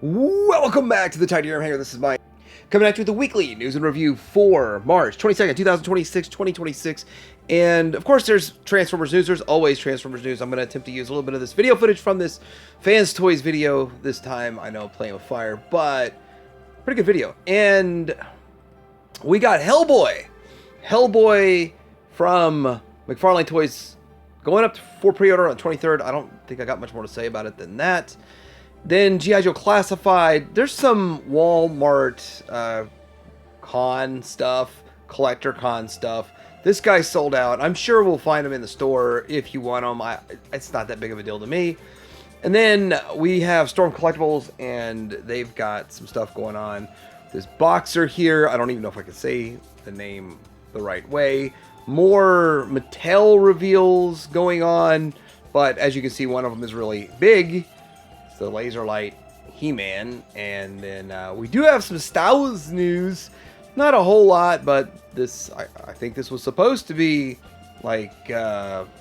Welcome back to the Titanium Hanger. This is Mike, coming at you with the weekly news and review for March 22nd, 2026. And of course, there's Transformers news. There's always Transformers news. I'm going to attempt to use a little bit of this video footage from this Fans Toys video this time. I know, playing with fire, but pretty good video. And we got Hellboy. Hellboy from McFarlane Toys going up for pre-order on 23rd. I don't think I got much more to say about it than that. Then G.I. Joe Classified. There's some Walmart con stuff, collector con stuff. This guy sold out. I'm sure we'll find them in the store if you want them. It's not that big of a deal to me. And then we have Storm Collectibles, and they've got some stuff going on. This Boxer here. I don't even know if I can say the name the right way. More Mattel reveals going on. But as you can see, one of them is really big. The Laser Light He-Man, and then we do have some Star Wars news. Not a whole lot, but this I think this was supposed to be like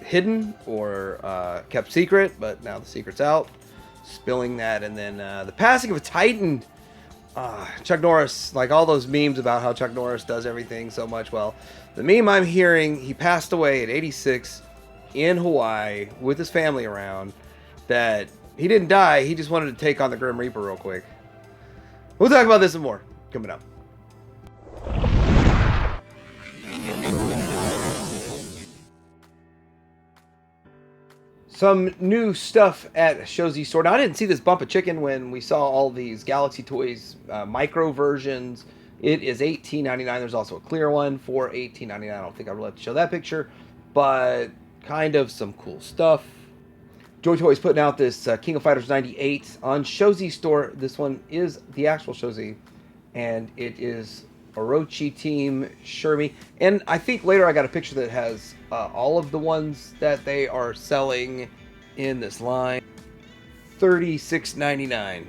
hidden or kept secret, but now the secret's out. Spilling that, and then the passing of a Titan. Chuck Norris, like all those memes about how Chuck Norris does everything so much. Well, the meme I'm hearing, he passed away at 86 in Hawaii with his family around. That he didn't die, he just wanted to take on the Grim Reaper real quick. We'll talk about this and more coming up. Some new stuff at Show.Z store. Now, I didn't see this bump of chicken when we saw all these Galaxy Toys micro versions. It is $18.99. There's also a clear one for $18.99. I don't think I really have to show that picture, but kind of some cool stuff. Joy Toys putting out this King of Fighters 98 on Show.Z store. This one is the actual Show.Z, and it is Orochi Team Shermie. And I think later I got a picture that has all of the ones that they are selling in this line. $36.99.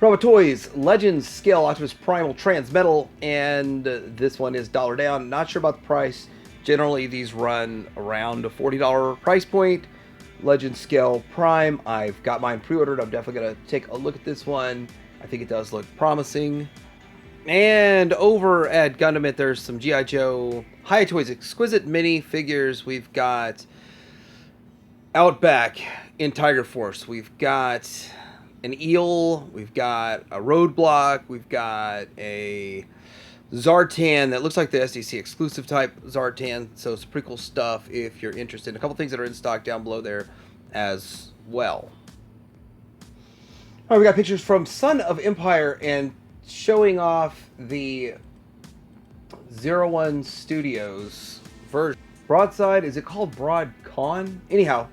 Robocop Toys Legends Scale Optimus Primal Transmetal, and this one is $1 down. Not sure about the price. Generally, these run around a $40 price point. Legend Scale Prime. I've got mine pre-ordered. I'm definitely going to take a look at this one. I think it does look promising. And over at Gundam It, there's some G.I. Joe Hiya Toys Exquisite Mini figures. We've got Outback in Tiger Force. We've got an eel. We've got a Roadblock. We've got a Zartan that looks like the SDC exclusive type Zartan, so it's pretty cool stuff if you're interested. A couple things that are in stock down below there as well. All right, we got pictures from Son of Empire and showing off the 01 Studios version. Broadside, is it called Broadcon? Anyhow,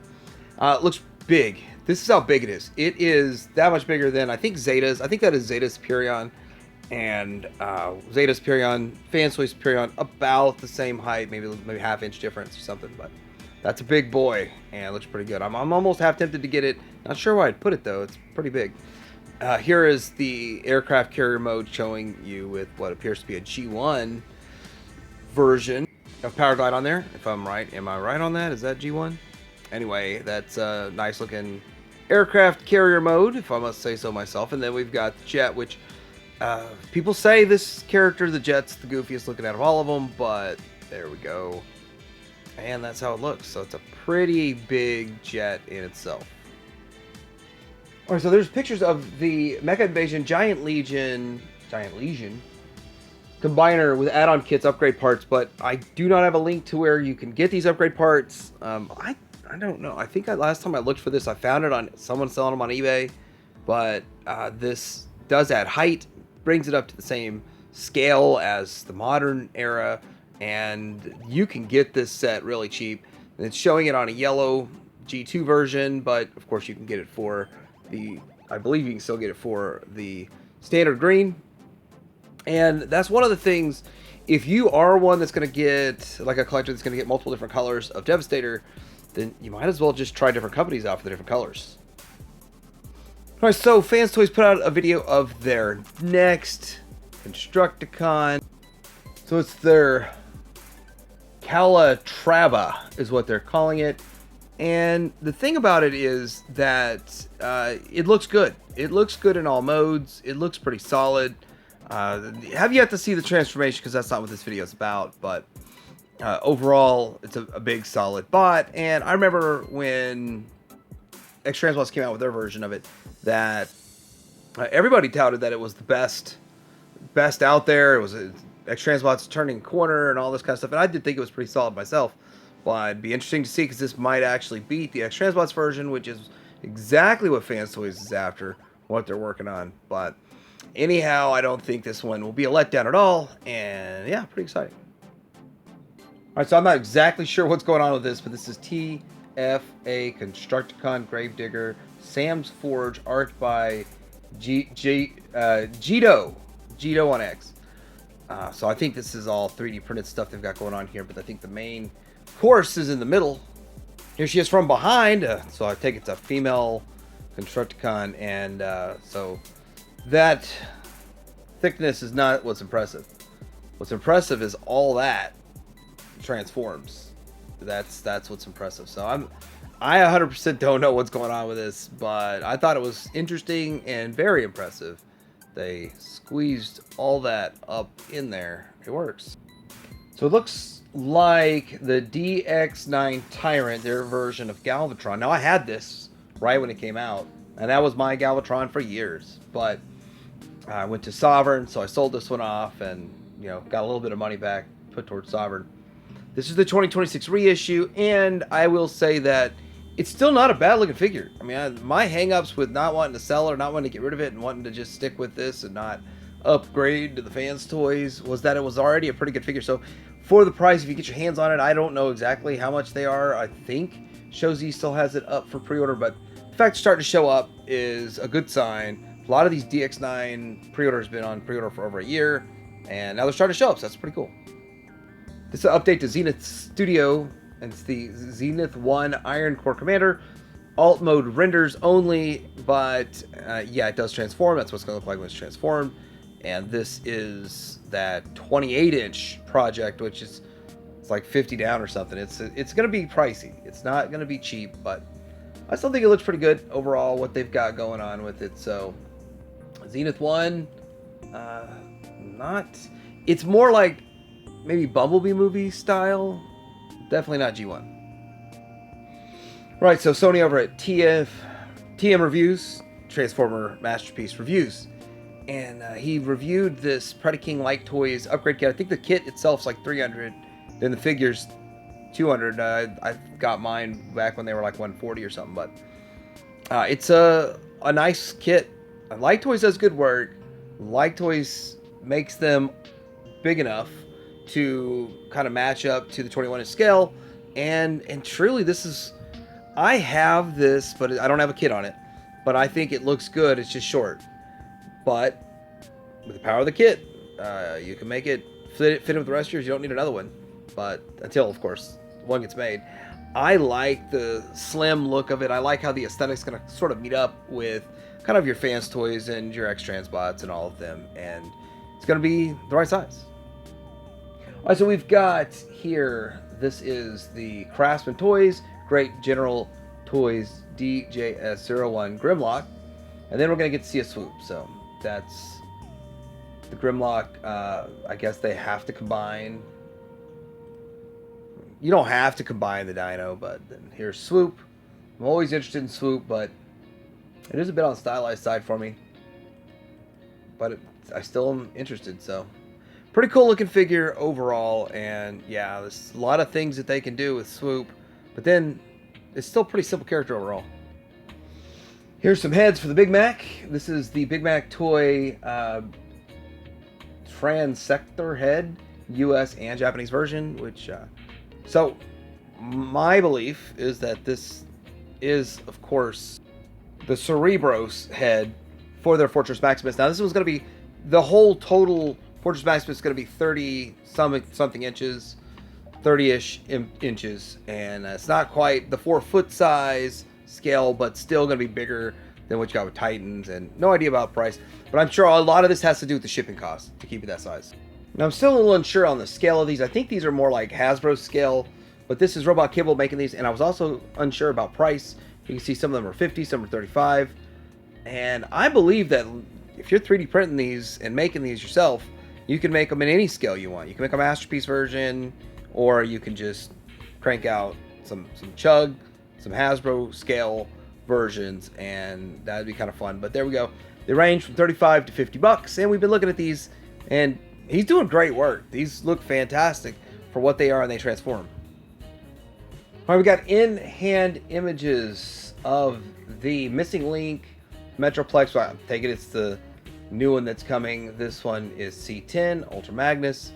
it looks big. This is how big it is. It is that much bigger than, I think, Zeta's. I think that is Zeta's Superion. And Zeta Superion, Fans Toys Superion, about the same height, maybe half-inch difference or something. But that's a big boy, and it looks pretty good. I'm almost half tempted to get it. Not sure where I'd put it though. It's pretty big. Here is the aircraft carrier mode, showing you with what appears to be a G1 version of Powerglide on there. If I'm right, am I right on that? Is that G1? Anyway, that's a nice looking aircraft carrier mode, if I must say so myself. And then we've got the jet, which people say this character, the Jet's the goofiest looking out of all of them, but there we go. And that's how it looks. So it's a pretty big jet in itself. Alright, so there's pictures of the Mecha Invasion Giant Legion combiner with add-on kits, upgrade parts, but I do not have a link to where you can get these upgrade parts. I don't know. I think last time I looked for this, I found it on someone selling them on eBay, but this does add height, brings it up to the same scale as the modern era, and you can get this set really cheap. And it's showing it on a yellow G2 version, but of course you can get it for the, I believe you can still get it for the standard green. And that's one of the things, if you are one that's going to get, like a collector that's going to get multiple different colors of Devastator, then you might as well just try different companies out for the different colors. Alright, so Fans Toys put out a video of their next Constructicon. So it's their Calatrava is what they're calling it. And the thing about it is that it looks good. It looks good in all modes. It looks pretty solid. Have yet to see the transformation because that's not what this video is about. But overall, it's a big solid bot. And I remember when X-Transbots came out with their version of it, that everybody touted that it was the best out there. It was X-Transbots turning corner and all this kind of stuff. And I did think it was pretty solid myself. But it'd be interesting to see because this might actually beat the X-Transbots version, which is exactly what Fans Toys is after, what they're working on. But anyhow, I don't think this one will be a letdown at all. And yeah, pretty exciting. All right, so I'm not exactly sure what's going on with this, but this is TFA Constructicon Gravedigger Sam's Forge, art by Jito on X. So I think this is all 3D printed stuff they've got going on here, but I think the main course is in the middle. Here she is from behind, so I take it's a female Constructicon, and so that thickness is not what's impressive. What's impressive is all that transforms. That's what's impressive. So I 100% don't know what's going on with this, but I thought it was interesting and very impressive. They squeezed all that up in there. It works. So it looks like the DX9 Tyrant, their version of Galvatron. Now I had this right when it came out, and that was my Galvatron for years. But I went to Sovereign, so I sold this one off, and got a little bit of money back put towards Sovereign. This is the 2026 reissue, and I will say that it's still not a bad looking figure. I mean, my hang-ups with not wanting to sell or not wanting to get rid of it and wanting to just stick with this and not upgrade to the Fans Toys was that it was already a pretty good figure. So for the price, if you get your hands on it, I don't know exactly how much they are. I think Show.Z still has it up for pre-order, but the fact it's starting to show up is a good sign. A lot of these DX9 pre-orders have been on pre-order for over a year, and now they're starting to show up, so that's pretty cool. This is an update to Zenith Studio, and it's the Zenith 1 Iron Core Commander. Alt mode renders only, but yeah, it does transform. That's what it's going to look like when it's transformed. And this is that 28-inch project, which is it's like 50 down or something. It's going to be pricey. It's not going to be cheap, but I still think it looks pretty good overall, what they've got going on with it. So Zenith 1, it's more like maybe Bumblebee movie style. Definitely not G1. Right, so Sony over at TM Reviews, Transformer Masterpiece Reviews. And he reviewed this Predaking Light Toys upgrade kit. I think the kit itself's like $300. Then the figure's $200. I got mine back when they were like $140 or something. But it's a nice kit. Light Toys does good work. Light Toys makes them big enough to kind of match up to the 21-inch scale. And truly, this is... I have this, but I don't have a kit on it. But I think it looks good. It's just short. But with the power of the kit, you can make it fit in with the rest of yours. You don't need another one. But until, of course, one gets made. I like the slim look of it. I like how the aesthetic's going to sort of meet up with kind of your Fans Toys and your X-Transbots and all of them. And it's going to be the right size. All right, so we've got here, this is the Craftsman Toys Great General Toys DJS01 Grimlock. And then we're going to get to see a swoop. So that's the Grimlock. I guess they have to combine. You don't have to combine the Dino, but then here's Swoop. I'm always interested in Swoop, but it is a bit on the stylized side for me. But I still am interested, so. Pretty cool looking figure overall, and yeah, there's a lot of things that they can do with Swoop, but then it's still a pretty simple character overall. Here's some heads for the Big Mac. This is the Big Mac toy Transector head, US and Japanese version, which, so my belief is that this is, of course, the Cerebros head for their Fortress Maximus. Now, this was going to be, the whole total Fortress Maximus is going to be 30-something inches, 30-ish inches, and it's not quite the 4-foot size scale, but still going to be bigger than what you got with Titans, and no idea about price, but I'm sure a lot of this has to do with the shipping cost to keep it that size. Now, I'm still a little unsure on the scale of these. I think these are more like Hasbro scale, But this is Robot Kibble making these, and I was also unsure about price. You can see some of them are 50, some are 35. And I believe that if you're 3D printing these and making these yourself, you can make them in any scale you want. You can make a masterpiece version, or you can just crank out some Chug, some Hasbro scale versions, and that'd be kind of fun. But there we go. They range from 35 to 50 bucks, and we've been looking at these, and he's doing great work. These look fantastic for what they are, and they transform. All right, we got in-hand images of the Missing Link Metroplex. Well, I'm taking it's the new one that's coming. This one is C10 Ultra Magnus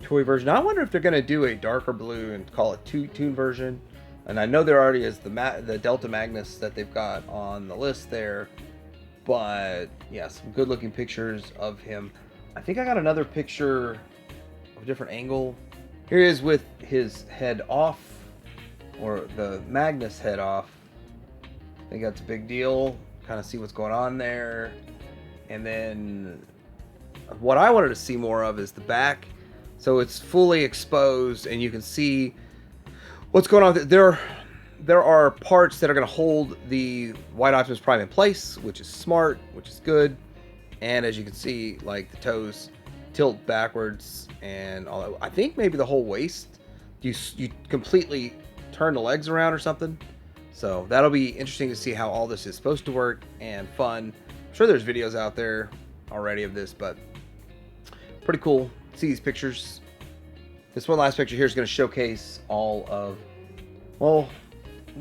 toy version. I wonder if they're going to do a darker blue and call it two-tone version. And I know there already is the Delta Magnus that they've got on the list there. But yeah, some good looking pictures of him. I think I got another picture of a different angle. Here he is with his head off, or the Magnus head off. I think that's a big deal. Kind of see what's going on there. And then what I wanted to see more of is the back. So it's fully exposed and you can see what's going on. There are parts that are going to hold the White Optimus Prime in place, which is smart, which is good. And as you can see, like the toes tilt backwards and all that. I think maybe the whole waist, you completely turn the legs around or something. So that'll be interesting to see how all this is supposed to work, and fun. I'm sure there's videos out there already of this, but pretty cool. See these pictures. This one last picture here is going to showcase all of, well,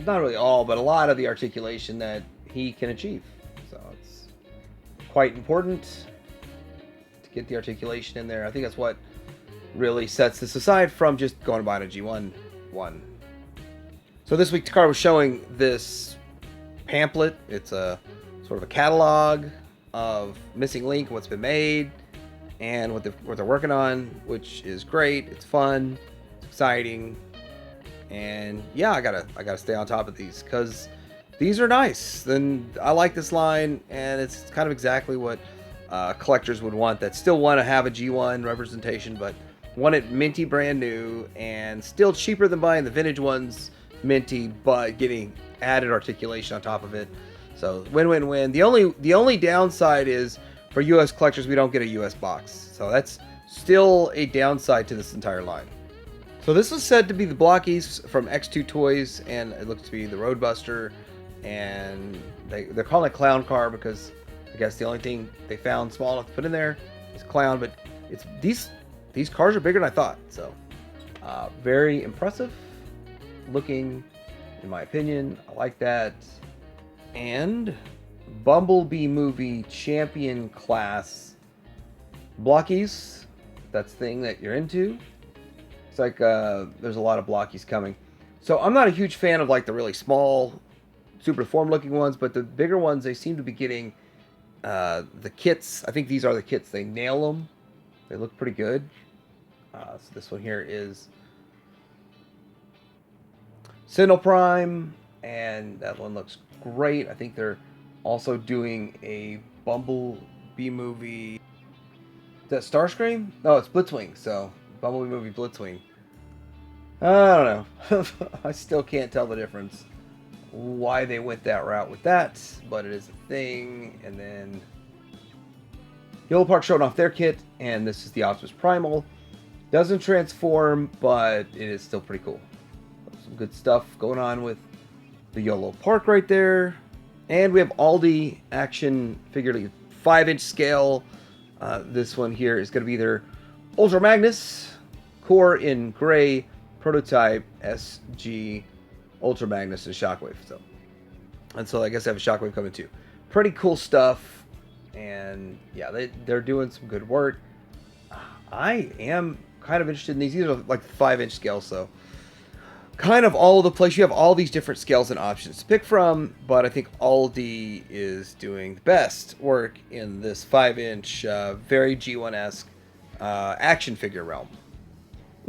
not really all, but a lot of the articulation that he can achieve. So it's quite important to get the articulation in there. I think that's what really sets this aside from just going to buy a G1 one. So this week Takara was showing this pamphlet. It's a sort of a catalog of Missing Link, what's been made, and what they're working on, which is great. It's fun, it's exciting, and yeah, I gotta stay on top of these because these are nice. Then I like this line, and it's kind of exactly what collectors would want, that still want to have a G1 representation, but want it minty brand new and still cheaper than buying the vintage ones minty, but getting added articulation on top of it. So win-win-win. The only downside is for US collectors, we don't get a US box. So that's still a downside to this entire line. So this is said to be the Blokees from X2 Toys, and it looks to be the Roadbuster, and they're calling it Clown Car because I guess the only thing they found small enough to put in there is Clown, but it's these cars are bigger than I thought. So very impressive looking, in my opinion. I like that. And Bumblebee movie champion class Blokees. That's the thing that you're into. It's like there's a lot of Blokees coming. So I'm not a huge fan of like the really small, super deformed looking ones, but the bigger ones, they seem to be getting the kits. I think these are the kits. They nail them. They look pretty good. So this one here is Sinnoh Prime, and that one looks great. I think they're also doing a Bumblebee movie. Is that Starscream? No, it's Blitzwing. So Bumblebee movie Blitzwing. I don't know. I still can't tell the difference why they went that route with that, but it is a thing. And then Yolo Park showing off their kit, and this is the Optimus Primal. Doesn't transform, but it is still pretty cool. Some good stuff going on with the Yolo Park right there. And we have Aldi action figure, 5-inch scale. This one here is going to be their Ultra Magnus, core in gray, prototype SG Ultra Magnus and Shockwave. So I guess I have a Shockwave coming too. Pretty cool stuff. And yeah, they're doing some good work. I am kind of interested in these. These are like 5-inch scale, so kind of all over the place. You have all these different scales and options to pick from, but I think Aldi is doing the best work in this 5-inch, very G1-esque action figure realm.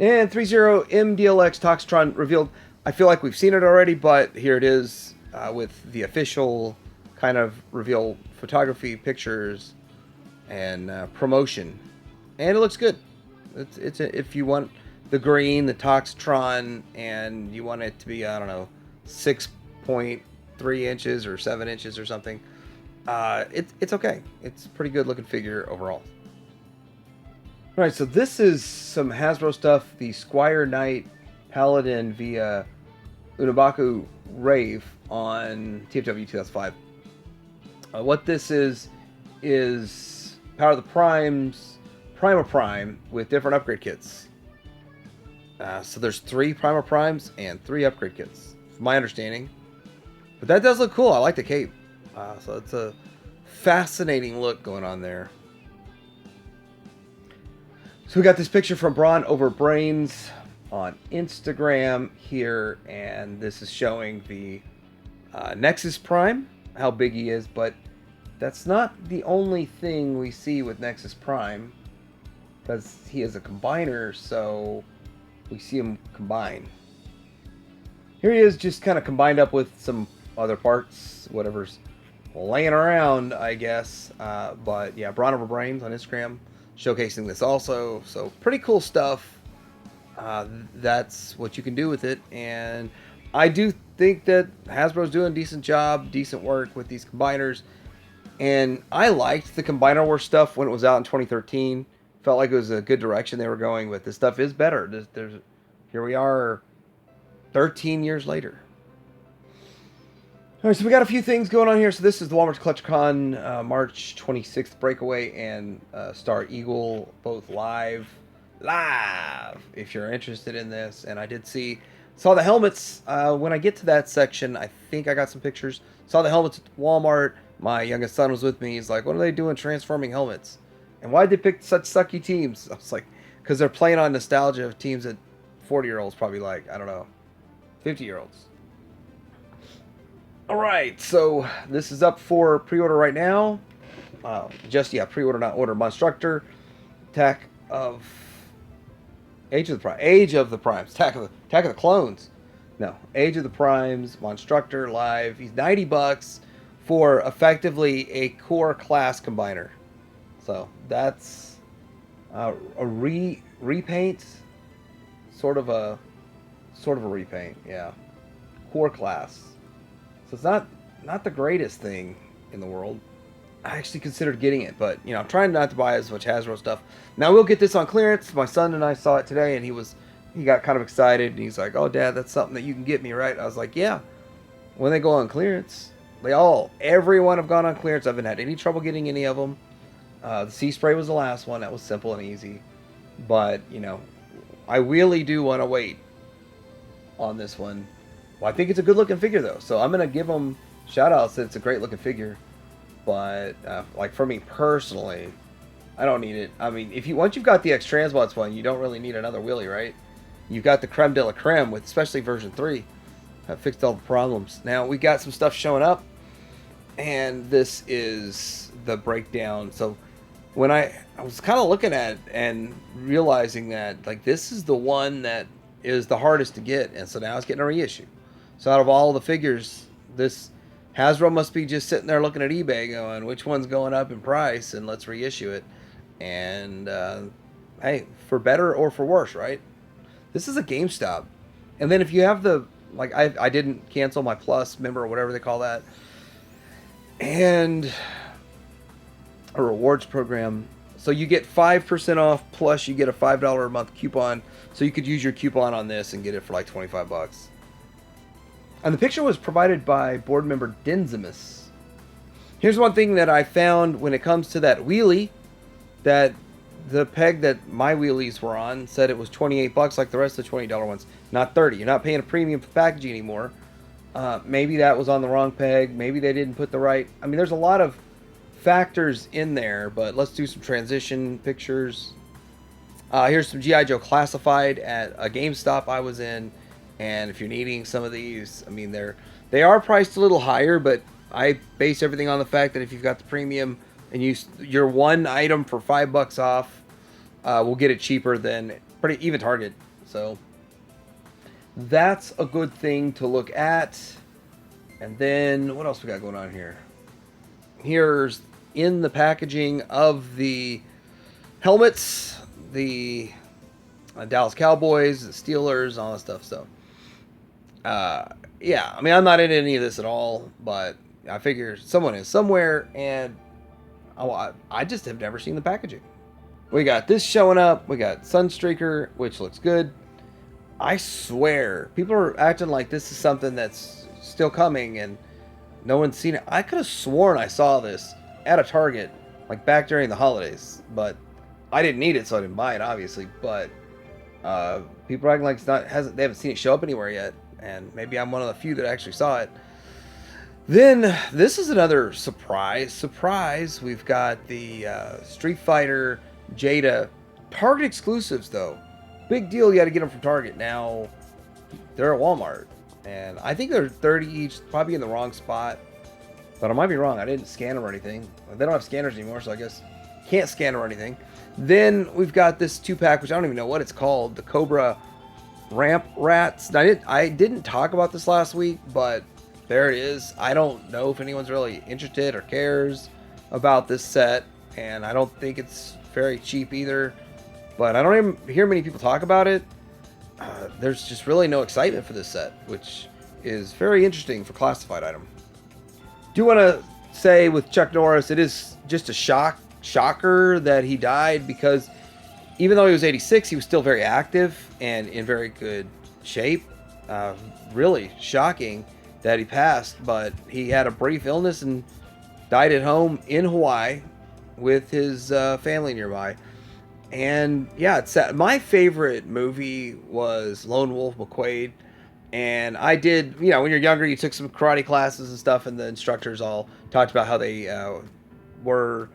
And Threezero MDLX Toxitron revealed. I feel like we've seen it already, but here it is with the official kind of reveal photography, pictures, and promotion. And it looks good. It's if you want the green, the Toxitron, and you want it to be, I don't know, 6.3 inches or 7 inches or something, it's okay. It's a pretty good looking figure overall. All right, so this is some Hasbro stuff. The Squire Knight Paladin via Unabaku Rave on TFW 2005. What this is Power of the Primes, Prima Prime with different upgrade kits. So there's 3 Prima Primes and 3 upgrade kits, from my understanding. But that does look cool. I like the cape. So it's a fascinating look going on there. So we got this picture from Braun over Brains on Instagram here, and this is showing the Nexus Prime, how big he is, but that's not the only thing we see with Nexus Prime, because he is a combiner, so we see him combine. Here he is, just kind of combined up with some other parts, whatever's laying around, I guess. But yeah, Braun over Brains on Instagram showcasing this also, so pretty cool stuff. That's what you can do with it, and I do think that Hasbro's doing a decent job, decent work with these combiners. And I liked the Combiner War stuff when it was out in 2013. Felt like it was a good direction they were going, but this stuff is better. Here we are 13 years later. All right, so we got a few things going on here. So this is the Walmart Constructicon March 26th Breakaway and Star Eagle, both live, if you're interested in this. And I did saw the helmets. When I get to that section, I think I got some pictures. Saw the helmets at Walmart. My youngest son was with me. He's like, what are they doing transforming helmets? And why'd they pick such sucky teams? I was like, because they're playing on nostalgia of teams that 40-year-olds probably like, I don't know, 50-year-olds. All right, so this is up for pre-order right now. Pre-order, not order. Monstructor, Attack of Age of the Primes, Attack of the Clones. No, Age of the Primes, Monstructor live. He's $90 for effectively a core class combiner. So that's a repaint, sort of a repaint, yeah. Core class. So it's not the greatest thing in the world. I actually considered getting it, but I'm trying not to buy as much Hasbro stuff. Now we'll get this on clearance. My son and I saw it today, and he got kind of excited, and he's like, "Oh, Dad, that's something that you can get me, right?" I was like, "Yeah." When they go on clearance, everyone have gone on clearance. I haven't had any trouble getting any of them. The Sea Spray was the last one. That was simple and easy. But I really do want to wait on this one. Well, I think it's a good looking figure though, so I'm gonna give them shout outs that it's a great looking figure. But like for me personally, I don't need it. I mean, once you've got the X Transbots one, you don't really need another wheelie, right? You've got the creme de la creme with especially version 3. That fixed all the problems. Now we got some stuff showing up, and this is the breakdown. So when I was kind of looking at it and realizing that this is the one that is the hardest to get, and so now it's getting a reissue. So out of all the figures, this Hasbro must be just sitting there looking at eBay going, which one's going up in price, and let's reissue it. And hey, for better or for worse, right? This is a GameStop. And then if you have I didn't cancel my Plus member or whatever they call that, and a rewards program. So you get 5% off, plus you get a $5 a month coupon. So you could use your coupon on this and get it for like $25. And the picture was provided by board member Denzimus. Here's one thing that I found when it comes to that wheelie, that the peg that my wheelies were on said it was $28 like the rest of the $20 ones, not $30. You're not paying a premium for packaging anymore. Maybe that was on the wrong peg. Maybe they didn't put the right... I mean, there's a lot of factors in there, but let's do some transition pictures. Here's some G.I. Joe classified at a GameStop I was in. And if you're needing some of these, I mean, they are priced a little higher, but I base everything on the fact that if you've got the premium and your one item for $5 off, we'll get it cheaper than even Target. So that's a good thing to look at. And then what else we got going on here? Here's in the packaging of the helmets, the Dallas Cowboys, the Steelers, all that stuff. So, yeah, I mean, I'm not into any of this at all, but I figure someone is somewhere, and I just have never seen the packaging. We got this showing up. We got Sunstreaker, which looks good. I swear, people are acting like this is something that's still coming, and no one's seen it. I could have sworn I saw this at a Target, like back during the holidays, but I didn't need it, so I didn't buy it, obviously. But people are acting like they haven't seen it show up anywhere yet, and maybe I'm one of the few that actually saw it. Then this is another surprise. We've got the Street Fighter Jada Target exclusives, though. Big deal, you got to get them from Target. Now they're at Walmart, and I think they're 30 each, probably in the wrong spot, but I might be wrong. I didn't scan them or anything. They don't have scanners anymore, so I guess can't scan them or anything. Then we've got this 2-pack, which I don't even know what it's called, the Cobra Ramp Rats. Now, I didn't talk about this last week, but there it is. I don't know if anyone's really interested or cares about this set, and I don't think it's very cheap either, but I don't even hear many people talk about it. There's just really no excitement for this set, which is very interesting for classified item. Do want to say with Chuck Norris, it is just a shocker that he died, because even though he was 86, he was still very active and in very good shape. Really shocking that he passed, but he had a brief illness and died at home in Hawaii with his family nearby. And yeah, it's sad. My favorite movie was Lone Wolf McQuade, and I did, you know, when you're younger, you took some karate classes and stuff, and the instructors all talked about how they were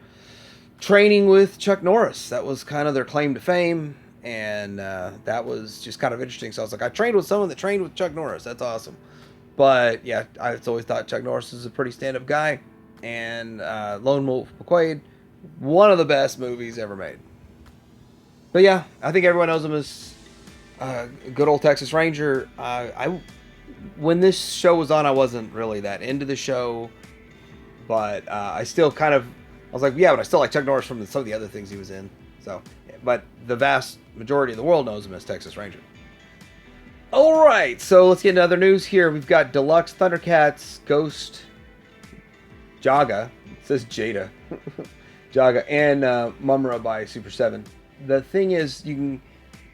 training with Chuck Norris. That was kind of their claim to fame, and that was just kind of interesting. So I was like, I trained with someone that trained with Chuck Norris. That's awesome. But yeah, I always thought Chuck Norris was a pretty stand-up guy, and Lone Wolf McQuade, one of the best movies ever made. But yeah, I think everyone knows him as good old Texas Ranger. When this show was on, I wasn't really that into the show, but I still kind of, I was like, yeah, but I still like Chuck Norris from some of the other things he was in. So, but the vast majority of the world knows him as Texas Ranger. All right, so let's get into other news here. We've got Deluxe Thundercats Ghost Jaga. It says Jada. Jaga and Mumra by Super 7. The thing is, you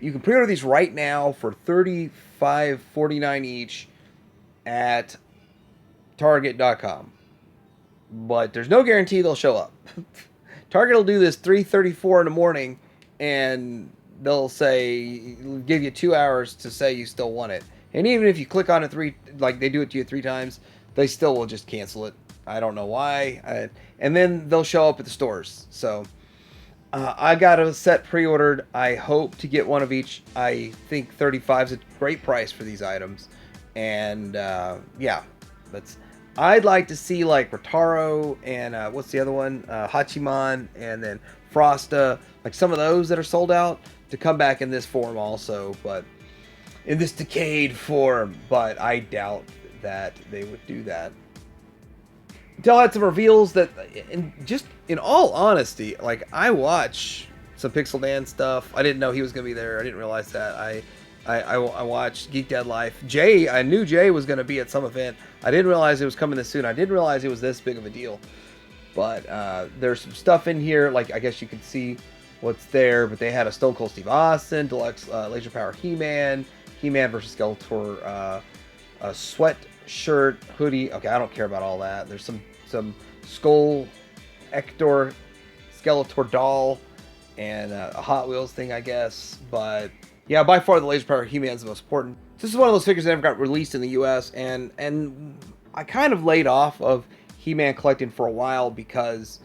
can pre-order these right now for $35.49 each at Target.com. But there's no guarantee they'll show up. Target will do this 3:34 in the morning, and they'll say, give you 2 hours to say you still want it. And even if you click on it like they do it to you 3 times, they still will just cancel it. I don't know why. And then they'll show up at the stores. So I got a set pre-ordered. I hope to get one of each. I think 35 is a great price for these items. And yeah, I'd like to see like Rotaro and what's the other one? Hachiman, and then Frosta, like some of those that are sold out, to come back in this form also, but in this decayed form. But I doubt that they would do that. Mattel had some reveals that, in all honesty, like, I watch some Pixel Dan stuff. I didn't know he was going to be there. I didn't realize that. I watched Geek Dad Life. Jay, I knew Jay was going to be at some event. I didn't realize it was coming this soon. I didn't realize it was this big of a deal. But there's some stuff in here, like, I guess you can see what's there, but they had a Stone Cold Steve Austin, Deluxe Laser Power He-Man, He-Man versus Skeletor, a sweatshirt, hoodie. Okay, I don't care about all that. There's some Skull Ector Skeletor doll and a Hot Wheels thing, I guess. But yeah, by far the Laser Power He-Man is the most important. This is one of those figures that never got released in the US, and I kind of laid off of He-Man collecting for a while because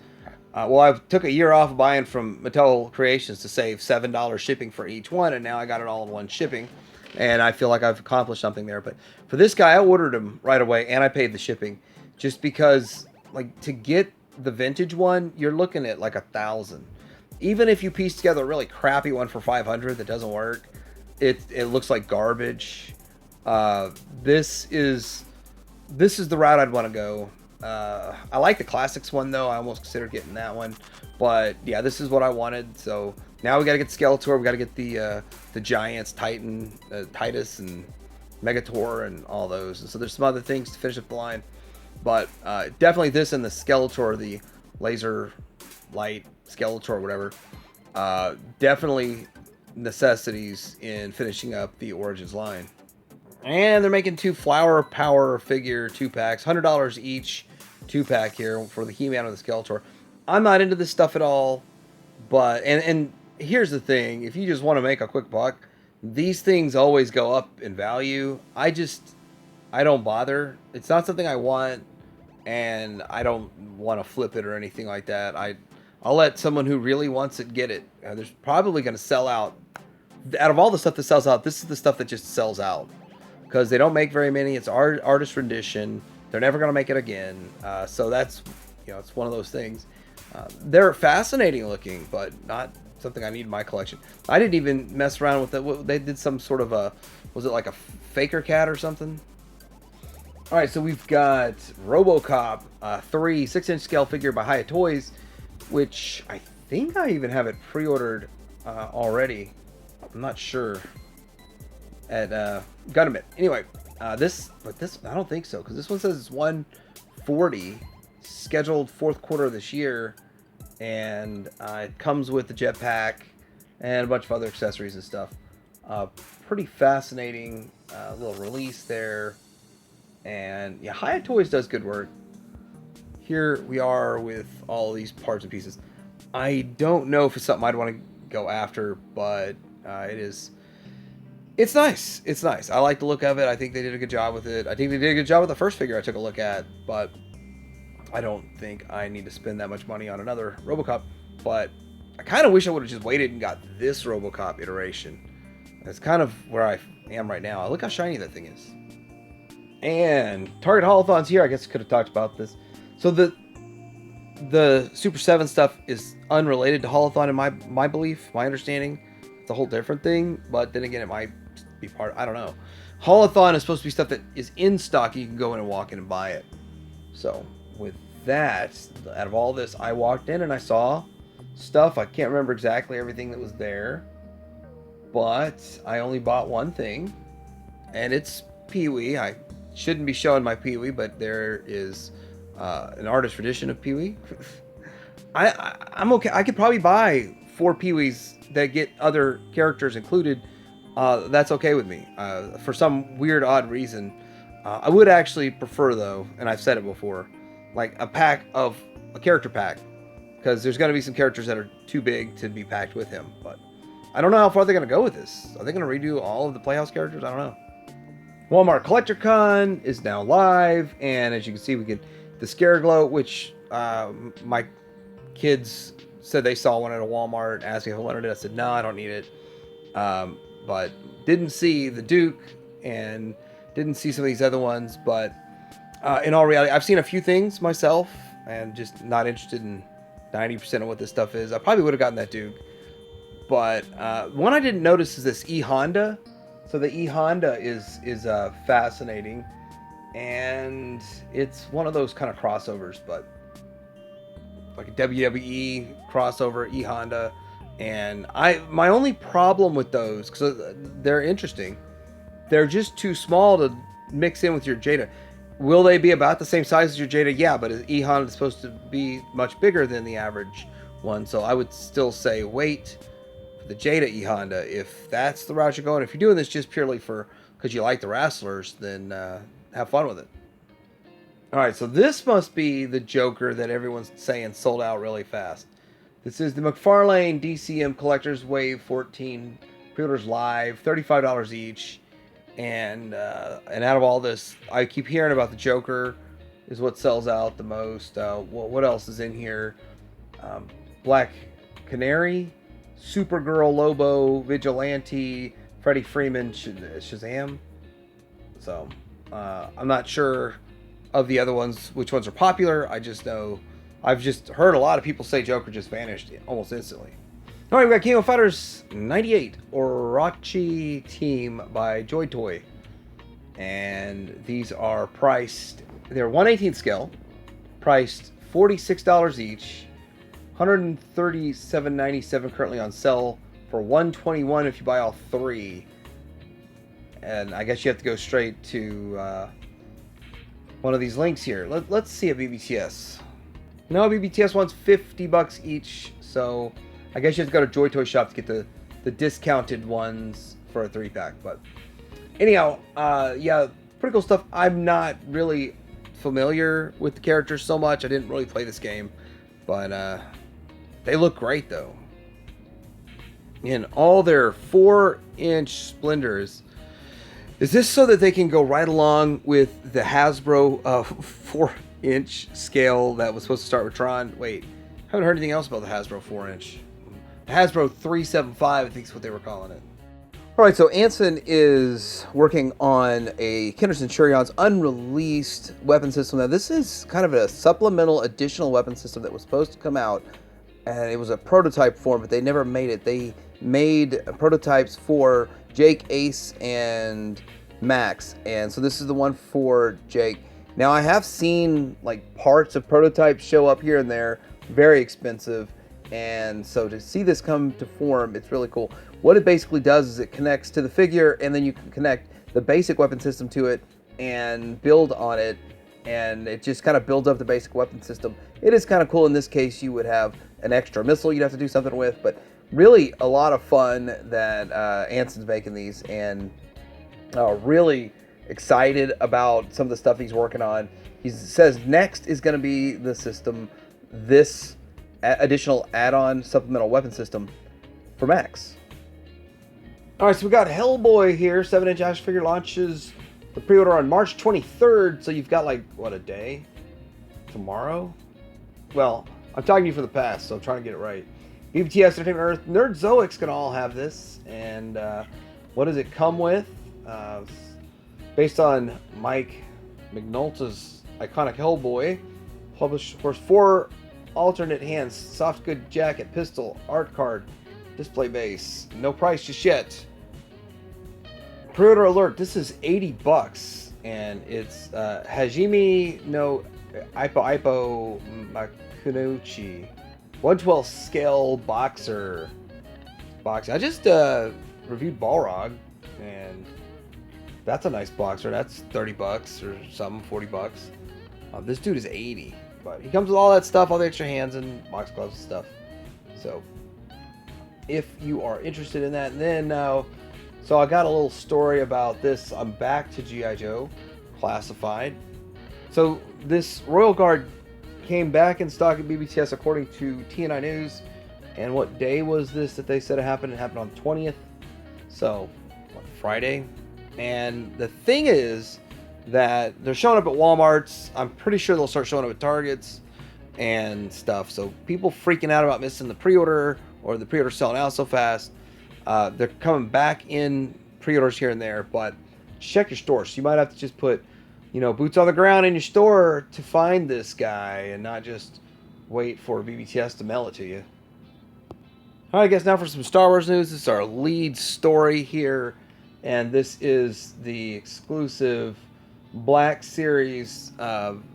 well, I took a year off of buying from Mattel Creations to save $7 shipping for each one, and now I got it all in one shipping, and I feel like I've accomplished something there. But for this guy, I ordered him right away, and I paid the shipping, just because, like, to get the vintage one, you're looking at like $1,000. Even if you piece together a really crappy one for $500 that doesn't work, it looks like garbage. This is the route I'd want to go. I like the Classics one, though. I almost considered getting that one. But yeah, this is what I wanted. So Now we got to get Skeletor. We got to get the Giants, Titan, Titus, and Megator, and all those. And so there's some other things to finish up the line. But definitely this and the Skeletor, the laser light Skeletor, whatever. Definitely necessities in finishing up the Origins line. And they're making 2 Flower Power figure 2-packs, $100 each 2-pack here for the He-Man and the Skeletor. I'm not into this stuff at all, but and here's the thing: if you just want to make a quick buck, these things always go up in value. I don't bother. It's not something I want, and I don't want to flip it or anything like that. I'll let someone who really wants it get it. There's probably going to sell out. Out of all the stuff that sells out, this is the stuff that just sells out because they don't make very many. It's artist rendition. They're never going to make it again. So that's, it's one of those things. They're fascinating looking, but not something I need in my collection. I didn't even mess around with it. They did some sort of was it like a Faker Cat or something? All right, so we've got Robocop 3 6-inch scale figure by Hiya Toys, which I think I even have it pre-ordered already. I'm not sure. Gotta admit. Anyway, this I don't think so, because this one says it's 140, scheduled 4th quarter of this year, and it comes with the jetpack and a bunch of other accessories and stuff. Pretty fascinating little release there, and yeah, Hiya Toys does good work. Here we are with all these parts and pieces. I don't know if it's something I'd want to go after, but it's nice. It's nice. I like the look of it. I think they did a good job with it. I think they did a good job with the first figure I took a look at, but I don't think I need to spend that much money on another Robocop. But I kind of wish I would have just waited and got this Robocop iteration. That's kind of where I am right now. Look how shiny that thing is. And Target Haulathon's here. I guess I could have talked about this. So the Super 7 stuff is unrelated to Haulathon in my belief, my understanding. It's a whole different thing, but then again, it might be part. I don't know. Haulathon is supposed to be stuff that is in stock. You can go in and walk in and buy it. So with that, out of all this, I walked in and I saw stuff. I can't remember exactly everything that was there, but I only bought one thing, and it's Pee-wee. I shouldn't be showing my Pee-wee, but there is an artist edition of Pee-wee. I'm okay. I could probably buy 4 Pee-wees that get other characters included. That's okay with me. For some weird, odd reason, I would actually prefer, though, and I've said it before, like a character pack, because there's going to be some characters that are too big to be packed with him. But I don't know how far they're going to go with this. Are they going to redo all of the Playhouse characters? I don't know. Walmart Collectorcon is now live, and as you can see, we get the Scareglow, which my kids said they saw one at a Walmart, asked me if I wanted it. I said, no, I don't need it. But didn't see the Duke and didn't see some of these other ones. But in all reality, I've seen a few things myself and just not interested in 90% of what this stuff is. I probably would have gotten that Duke. But one I didn't notice is this E-Honda. So the E-Honda is fascinating. And it's one of those kind of crossovers, but like a WWE crossover E-Honda. And my only problem with those, because they're interesting, they're just too small to mix in with your Jada. Will they be about the same size as your Jada? Yeah, but E-Honda is supposed to be much bigger than the average one. So I would still say wait for the Jada E-Honda if that's the route you're going. If you're doing this just purely because you like the wrestlers, then have fun with it. All right, so this must be the Joker that everyone's saying sold out really fast. This is the McFarlane DCM Collector's Wave 14 pre-orders live, $35 each. And out of all this, I keep hearing about the Joker is what sells out the most. What else is in here? Black Canary, Supergirl, Lobo, Vigilante, Freddie Freeman, Shazam. So I'm not sure of the other ones, which ones are popular. I just know I've just heard a lot of people say Joker just vanished almost instantly. All right, we got King of Fighters 98 Orochi Team by Joy Toy. And these are priced, they're 1/18 scale, priced $46 each, $137.97 currently on sale for $121 if you buy all 3. And I guess you have to go straight to one of these links here. Let's see a BBTS. No, BBTS wants $50 each, so I guess you have to go to Joy Toy Shop to get the discounted ones for a 3-pack. But anyhow, yeah, pretty cool stuff. I'm not really familiar with the characters so much. I didn't really play this game, but they look great though. In all their 4-inch splendors. Is this so that they can go right along with the Hasbro 4-inch scale that was supposed to start with Tron? Wait, haven't heard anything else about the Hasbro 4-inch. Hasbro 375, I think is what they were calling it. All right, so Anson is working on a Kinder Centurion's unreleased weapon system. Now, this is kind of a supplemental additional weapon system that was supposed to come out, and it was a prototype form, but they never made it. They made prototypes for Jake, Ace, and Max, and so this is the one for Jake. Now, I have seen like parts of prototypes show up here and there, very expensive, and so to see this come to form, it's really cool. What it basically does is it connects to the figure, and then you can connect the basic weapon system to it and build on it, and it just kind of builds up the basic weapon system. It is kind of cool. In this case, you would have an extra missile you'd have to do something with, but really a lot of fun that Anson's making these, and really excited about some of the stuff he's working on. He says next is going to be the system, this additional add-on supplemental weapon system for Max. All right, so we got Hellboy here. 7-inch action figure launches the pre-order on March 23rd. So you've got like, what, a day? Tomorrow? Well, I'm talking to you from the past, so I'm trying to get it right. BBTS Entertainment Earth, Nerdzoic's gonna all have this. And what does it come with? Based on Mike Mignolta's iconic Hellboy. Published, of course, 4 alternate hands, soft good jacket, pistol, art card, display base. No price just yet. Pre-order alert, this is $80, and it's Hajime no Ippo Makunochi 112 scale boxer. I just reviewed Balrog, and that's a nice boxer. That's $30 or something, $40. This dude is 80, but he comes with all that stuff, all the extra hands and box gloves and stuff. So if you are interested in that, and then so I got a little story about this. I'm back to G.I. Joe Classified. So this Royal Guard came back in stock at BBTS according to TNI News. And what day was this that they said it happened? It happened on the 20th. So, what, Friday? And the thing is that they're showing up at Walmarts. I'm pretty sure they'll start showing up at Targets and stuff. So people freaking out about missing the pre-order, or the pre-order selling out so fast. They're coming back in pre-orders here and there, but check your store. So you might have to just put, boots on the ground in your store to find this guy, and not just wait for BBTS to mail it to you. All right, guys, now for some Star Wars news. This is our lead story here, and this is the exclusive Black Series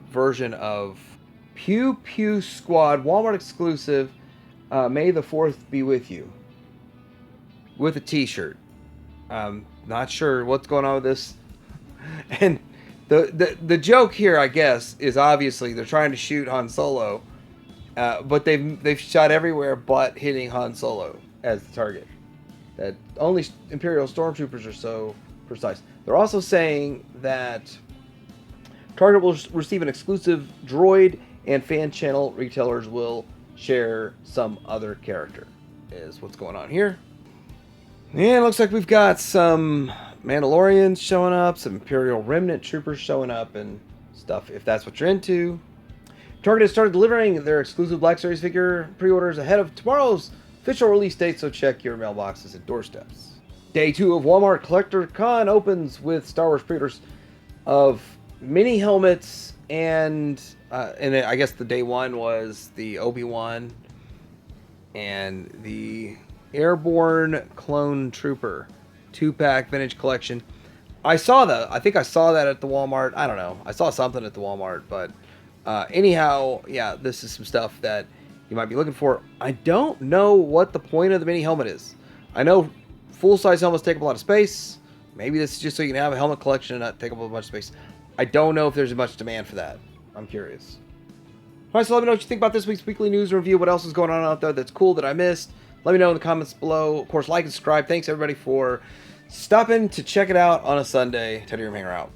version of Pew Pew Squad, Walmart exclusive. May the 4th be with you. With a t-shirt. Not sure what's going on with this. And the joke here, I guess, is obviously they're trying to shoot Han Solo, but they've shot everywhere but hitting Han Solo as the target. That only Imperial Stormtroopers are so precise. They're also saying that Target will receive an exclusive droid, and fan channel retailers will share some other character, is what's going on here. And it looks like we've got some Mandalorians showing up, some Imperial Remnant troopers showing up and stuff, if that's what you're into. Target has started delivering their exclusive Black Series figure pre-orders ahead of tomorrow's official release date, so check your mailboxes and doorsteps. Day 2 of Walmart Collector-Con opens with Star Wars pre-orders of mini helmets, and I guess the day 1 was the Obi-Wan and the Airborne Clone Trooper 2-pack vintage collection. I saw that. I think I saw that at the Walmart. I don't know. I saw something at the Walmart, but anyhow, yeah, this is some stuff that you might be looking for. I don't know what the point of the mini helmet is. I know full-size helmets take up a lot of space. Maybe this is just so you can have a helmet collection and not take up a bunch of space. I don't know if there's much demand for that. I'm curious. All right, so let me know what you think about this week's weekly news review. What else is going on out there that's cool that I missed? Let me know in the comments below. Of course, like and subscribe. Thanks, everybody, for stopping to check it out on a Sunday. Teddy Room Hanger out.